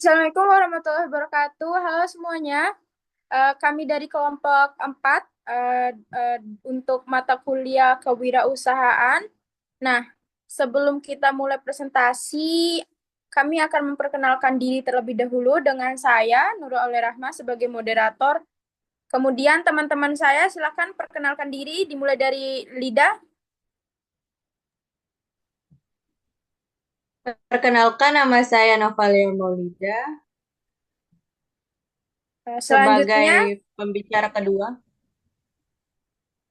Assalamualaikum warahmatullahi wabarakatuh. Halo semuanya. Kami dari kelompok 4 untuk mata kuliah kewirausahaan. Nah, sebelum kita mulai presentasi, kami akan memperkenalkan diri terlebih dahulu dengan saya, Nurul Aulia Rahma, sebagai moderator. Kemudian teman-teman saya silakan perkenalkan diri, dimulai dari Lida. Perkenalkan, nama saya Novalia Maulida Selanjutnya, sebagai pembicara kedua.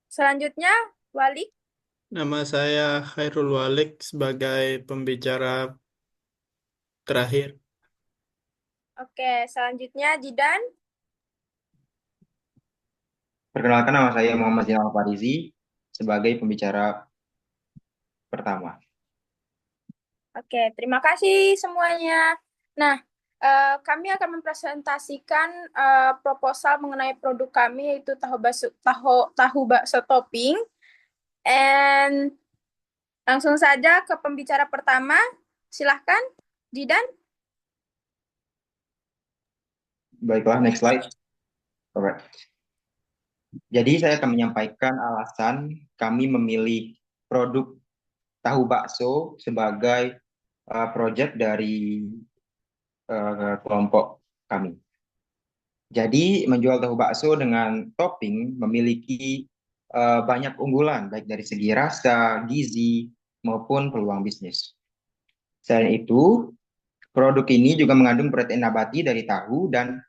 selanjutnya Wali. Nama saya Khairul Walik sebagai pembicara terakhir. Oke, selanjutnya Jidan. Perkenalkan, nama saya Muhammad Jamal Farizi sebagai pembicara pertama. Oke, terima kasih semuanya. Nah, kami akan mempresentasikan proposal mengenai produk kami yaitu tahu bakso topping. And langsung saja ke pembicara pertama. Silahkan, Jidan. Baiklah, next slide. Alright. Jadi saya akan menyampaikan alasan kami memilih produk tahu bakso sebagai proyek dari kelompok kami. Jadi menjual tahu bakso dengan topping memiliki banyak unggulan baik dari segi rasa, gizi maupun peluang bisnis. Selain itu, produk ini juga mengandung protein nabati dari tahu dan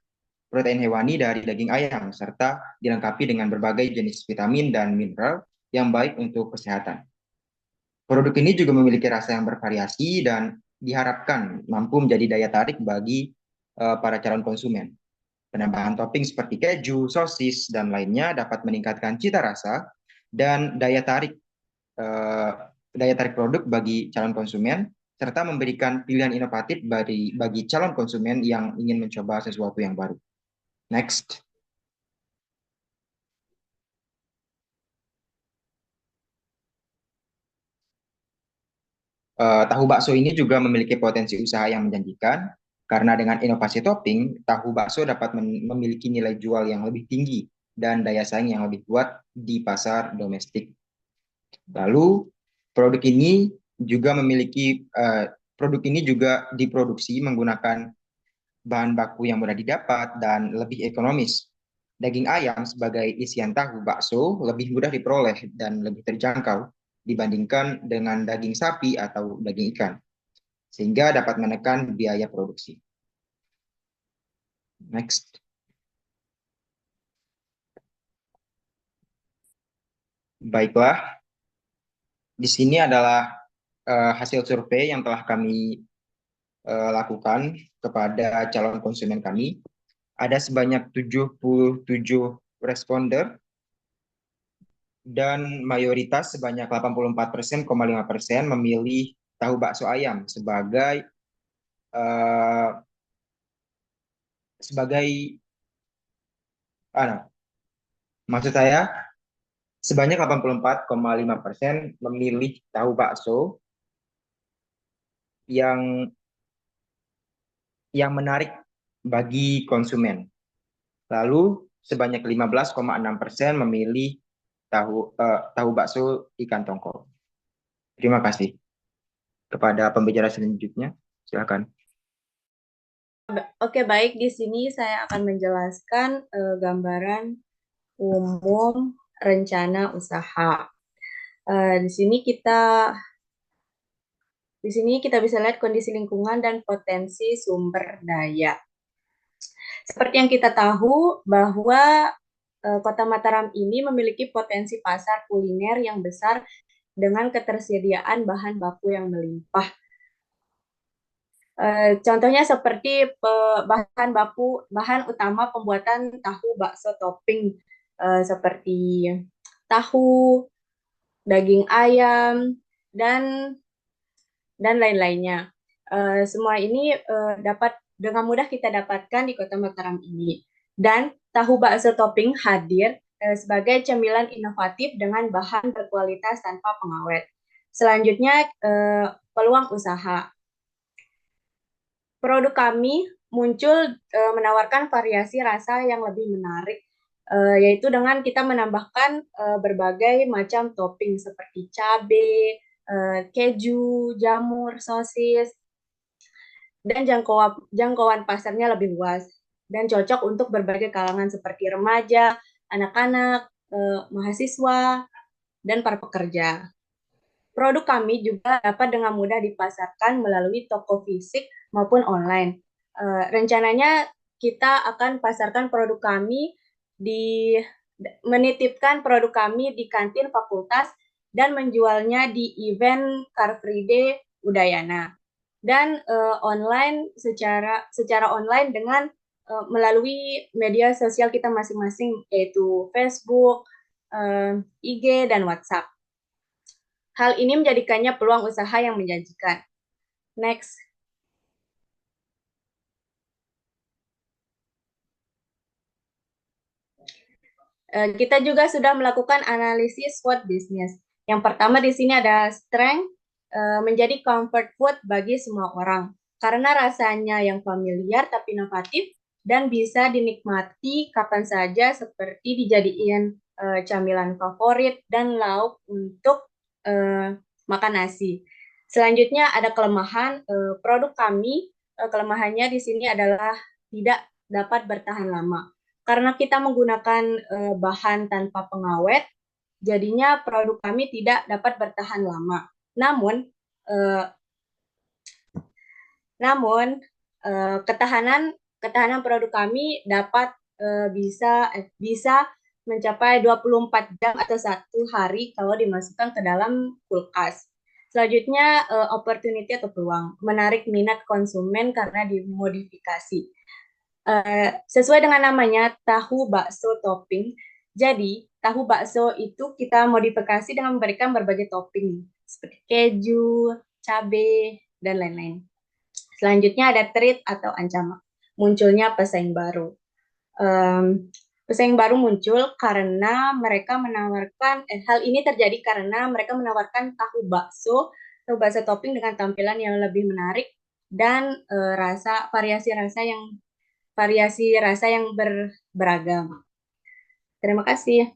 protein hewani dari daging ayam, serta dilengkapi dengan berbagai jenis vitamin dan mineral yang baik untuk kesehatan. Produk ini juga memiliki rasa yang bervariasi dan diharapkan mampu menjadi daya tarik bagi para calon konsumen. Penambahan topping seperti keju, sosis, dan lainnya dapat meningkatkan cita rasa dan eh, daya tarik produk bagi calon konsumen, serta memberikan pilihan inovatif bagi calon konsumen yang ingin mencoba sesuatu yang baru. Next. Tahu bakso ini juga memiliki potensi usaha yang menjanjikan karena dengan inovasi topping, tahu bakso dapat memiliki nilai jual yang lebih tinggi dan daya saing yang lebih kuat di pasar domestik. Lalu produk ini juga memiliki produk ini juga diproduksi menggunakan bahan baku yang mudah didapat dan lebih ekonomis. Daging ayam sebagai isian tahu bakso lebih mudah diperoleh dan lebih terjangkau dibandingkan dengan daging sapi atau daging ikan, sehingga dapat menekan biaya produksi. Next. Baiklah, di sini adalah hasil survei yang telah kami lakukan kepada calon konsumen kami. Ada sebanyak 77 responder dan mayoritas sebanyak 84,5% memilih tahu bakso ayam eh, sebagai ah, maksud saya sebanyak 84,5% memilih tahu bakso yang menarik bagi konsumen. Lalu sebanyak 15,6% memilih tahu bakso ikan tongkol. Terima kasih. Kepada pembicara selanjutnya, silakan. Oke, baik. Di sini saya akan menjelaskan gambaran umum rencana usaha. Eh, di sini kita di sini kita bisa lihat kondisi lingkungan dan potensi sumber daya. Seperti yang kita tahu bahwa Kota Mataram ini memiliki potensi pasar kuliner yang besar dengan ketersediaan bahan baku yang melimpah. Contohnya seperti bahan utama pembuatan tahu bakso topping seperti tahu, daging ayam, dan lain-lainnya. Semua ini dapat dengan mudah kita dapatkan di Kota Mataram ini. Dan tahu bakso topping hadir sebagai cemilan inovatif dengan bahan berkualitas tanpa pengawet. Selanjutnya, peluang usaha. Produk kami muncul menawarkan variasi rasa yang lebih menarik, yaitu dengan kita menambahkan berbagai macam topping seperti cabai, keju, jamur, sosis, dan jangkauan pasarnya lebih luas dan cocok untuk berbagai kalangan seperti remaja, anak-anak, mahasiswa, dan para pekerja. Produk kami juga dapat dengan mudah dipasarkan melalui toko fisik maupun online. Rencananya kita akan pasarkan produk kami menitipkan produk kami di kantin fakultas dan menjualnya di event Car Free Day Udayana. Dan secara online dengan melalui media sosial kita masing-masing, yaitu Facebook, IG, dan WhatsApp. Hal ini menjadikannya peluang usaha yang menjanjikan. Next. Kita juga sudah melakukan analisis SWOT bisnis. Yang pertama di sini ada strength, menjadi comfort food bagi semua orang. Karena rasanya yang familiar tapi inovatif dan bisa dinikmati kapan saja seperti dijadiin camilan favorit dan lauk untuk makan nasi. Selanjutnya ada kelemahan produk kami. Kelemahannya di sini adalah tidak dapat bertahan lama. Karena kita menggunakan bahan tanpa pengawet, jadinya produk kami tidak dapat bertahan lama. Namun ketahanan produk kami dapat bisa mencapai 24 jam atau 1 hari kalau dimasukkan ke dalam kulkas. Selanjutnya opportunity atau peluang, menarik minat konsumen karena dimodifikasi. Sesuai dengan namanya tahu bakso topping. Jadi, tahu bakso itu kita modifikasi dengan memberikan berbagai topping seperti keju, cabai, dan lain-lain. Selanjutnya ada threat atau ancaman. Munculnya pesaing baru. Pesaing baru muncul karena mereka menawarkan, hal ini terjadi karena mereka menawarkan tahu bakso topping dengan tampilan yang lebih menarik dan variasi rasa yang beragam. Terima kasih.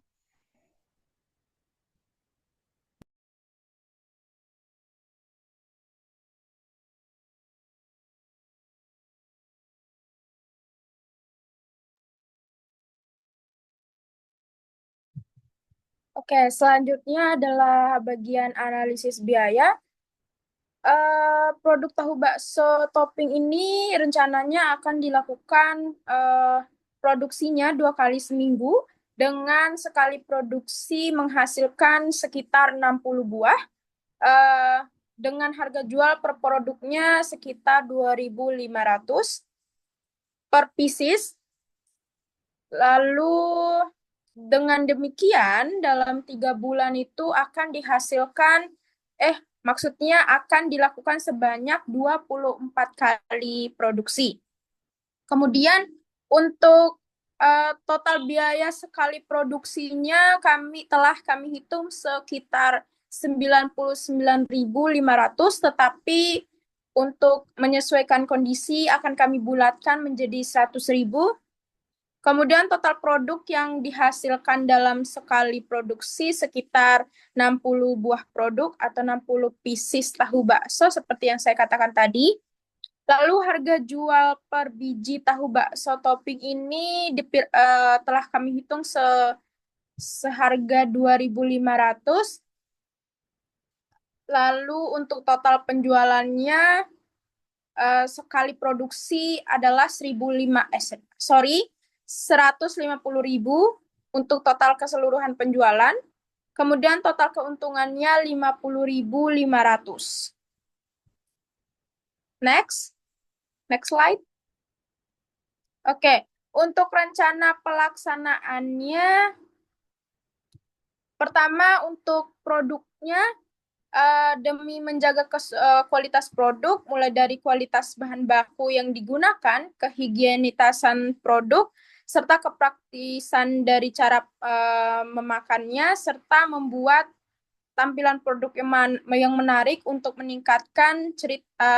Oke, selanjutnya adalah bagian analisis biaya. Produk tahu bakso topping ini rencananya akan dilakukan produksinya 2 kali seminggu dengan sekali produksi menghasilkan sekitar 60 buah dengan harga jual per produknya sekitar 2.500 per pieces. Lalu dengan demikian dalam 3 bulan itu akan dihasilkan maksudnya akan dilakukan sebanyak 24 kali produksi. Kemudian untuk total biaya sekali produksinya telah kami hitung sekitar 99.500, tetapi untuk menyesuaikan kondisi akan kami bulatkan menjadi 100.000. Kemudian total produk yang dihasilkan dalam sekali produksi sekitar 60 buah produk atau 60 pieces tahu bakso seperti yang saya katakan tadi. Lalu harga jual per biji tahu bakso topping ini telah kami hitung seharga 2.500. Lalu untuk total penjualannya sekali produksi adalah 150.000 untuk total keseluruhan penjualan. Kemudian total keuntungannya 50.500. Next slide. Oke, untuk rencana pelaksanaannya, pertama untuk produknya, demi menjaga kualitas produk, mulai dari kualitas bahan baku yang digunakan, kehigienitasan produk, serta kepraktisan dari cara memakannya, serta membuat tampilan produk yang menarik untuk meningkatkan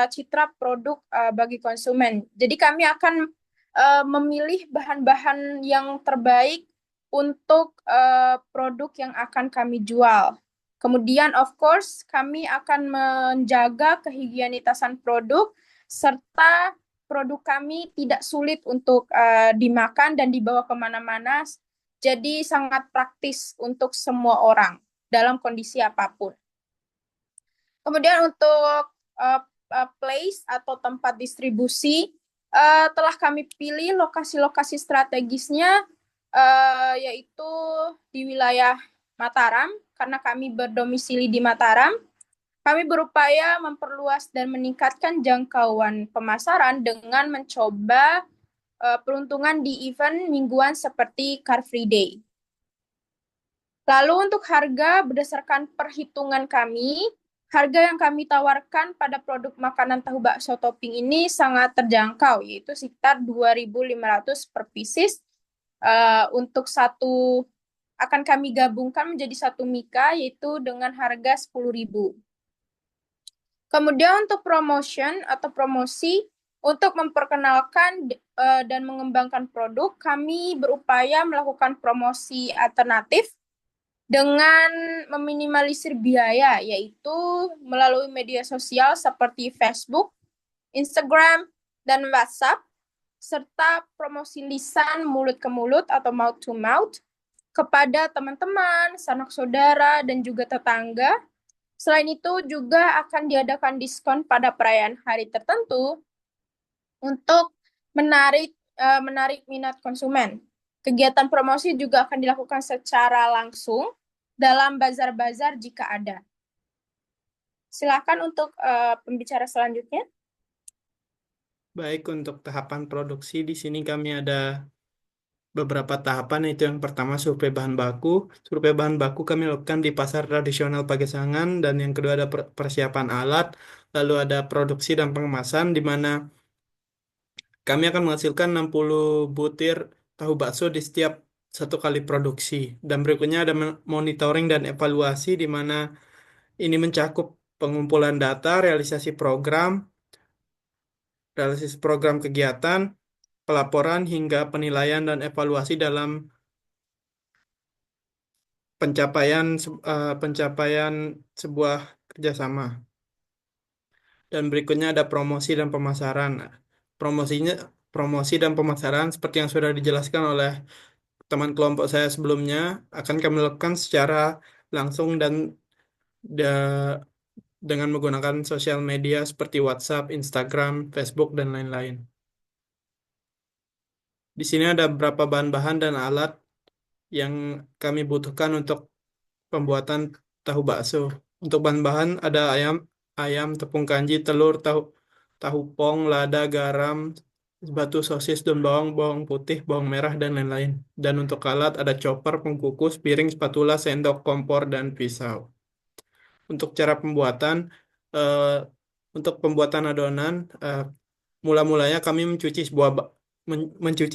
citra produk bagi konsumen. Jadi kami akan memilih bahan-bahan yang terbaik untuk produk yang akan kami jual. Kemudian, of course, kami akan menjaga kehigienitasan produk serta produk kami tidak sulit untuk dimakan dan dibawa kemana-mana. Jadi sangat praktis untuk semua orang dalam kondisi apapun. Kemudian untuk place atau tempat distribusi, telah kami pilih lokasi-lokasi strategisnya, yaitu di wilayah Mataram, karena kami berdomisili di Mataram. Kami berupaya memperluas dan meningkatkan jangkauan pemasaran dengan mencoba peruntungan di event mingguan seperti Car Free Day. Lalu untuk harga, berdasarkan perhitungan kami, harga yang kami tawarkan pada produk makanan tahu bakso topping ini sangat terjangkau, yaitu sekitar 2.500 per pieces. Untuk satu, akan kami gabungkan menjadi satu mika, yaitu dengan harga 10.000. Kemudian untuk promotion atau promosi, untuk memperkenalkan dan mengembangkan produk, kami berupaya melakukan promosi alternatif dengan meminimalisir biaya, yaitu melalui media sosial seperti Facebook, Instagram, dan WhatsApp, serta promosi lisan mulut ke mulut atau mouth to mouth kepada teman-teman, sanak saudara, dan juga tetangga. Selain itu juga akan diadakan diskon pada perayaan hari tertentu untuk menarik minat konsumen. Kegiatan promosi juga akan dilakukan secara langsung dalam bazar-bazar jika ada. Silakan untuk pembicara selanjutnya. Baik, untuk tahapan produksi di sini kami ada beberapa tahapan, yaitu yang pertama survei bahan baku. Survei bahan baku kami lakukan di pasar tradisional Pagesangan, dan yang kedua ada persiapan alat, lalu ada produksi dan pengemasan, di mana kami akan menghasilkan 60 butir tahu bakso di setiap satu kali produksi. Dan berikutnya ada monitoring dan evaluasi, di mana ini mencakup pengumpulan data, realisasi program kegiatan, pelaporan, hingga penilaian dan evaluasi dalam pencapaian sebuah kerjasama. Dan berikutnya ada promosi dan pemasaran. Promosi dan pemasaran seperti yang sudah dijelaskan oleh teman kelompok saya sebelumnya akan kami lakukan secara langsung dan dengan menggunakan sosial media seperti WhatsApp, Instagram, Facebook, dan lain-lain. Di sini ada beberapa bahan-bahan dan alat yang kami butuhkan untuk pembuatan tahu bakso. Untuk bahan-bahan ada ayam, tepung kanji, telur, tahu pong, lada, garam, batu sosis, daun bawang, bawang putih, bawang merah, dan lain-lain. Dan untuk alat ada chopper, pengkukus, piring, spatula, sendok, kompor, dan pisau. Untuk cara pembuatan, eh, untuk pembuatan adonan, mula-mulanya kami mencuci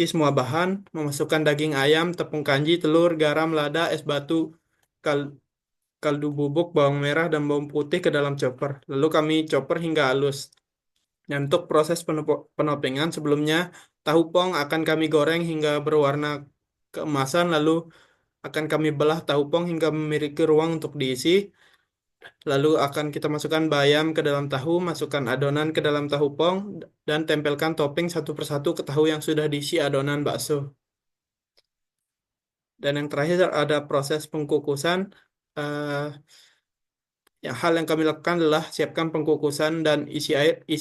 semua bahan, memasukkan daging ayam, tepung kanji, telur, garam, lada, es batu, kaldu bubuk, bawang merah, dan bawang putih ke dalam chopper. Lalu kami chopper hingga halus. Dan untuk proses penoppingan, sebelumnya tahu pong akan kami goreng hingga berwarna keemasan, lalu akan kami belah tahu pong hingga memiliki ruang untuk diisi. Lalu akan kita masukkan bayam ke dalam tahu, masukkan adonan ke dalam tahu pong, dan tempelkan topping satu persatu ke tahu yang sudah diisi adonan bakso. Dan yang terakhir ada proses pengkukusan. Hal yang kami lakukan adalah siapkan pengkukusan dan isi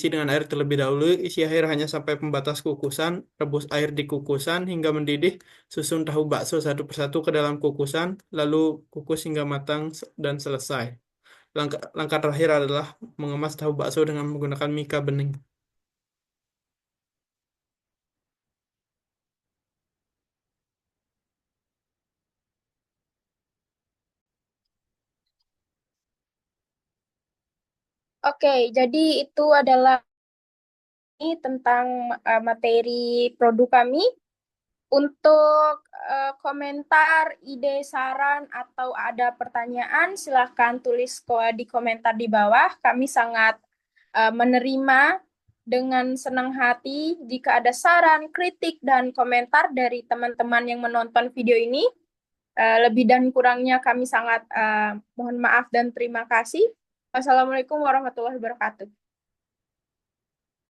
dengan air terlebih dahulu. Isi air hanya sampai pembatas kukusan, rebus air di kukusan hingga mendidih, susun tahu bakso satu persatu ke dalam kukusan, lalu kukus hingga matang dan selesai. Langkah terakhir adalah mengemas tahu bakso dengan menggunakan mika bening. Oke, jadi itu adalah tentang materi produk kami. Untuk komentar, ide, saran, atau ada pertanyaan, silahkan tulis di komentar di bawah. Kami sangat menerima dengan senang hati jika ada saran, kritik, dan komentar dari teman-teman yang menonton video ini. Lebih dan kurangnya kami sangat mohon maaf dan terima kasih. Wassalamualaikum warahmatullahi wabarakatuh.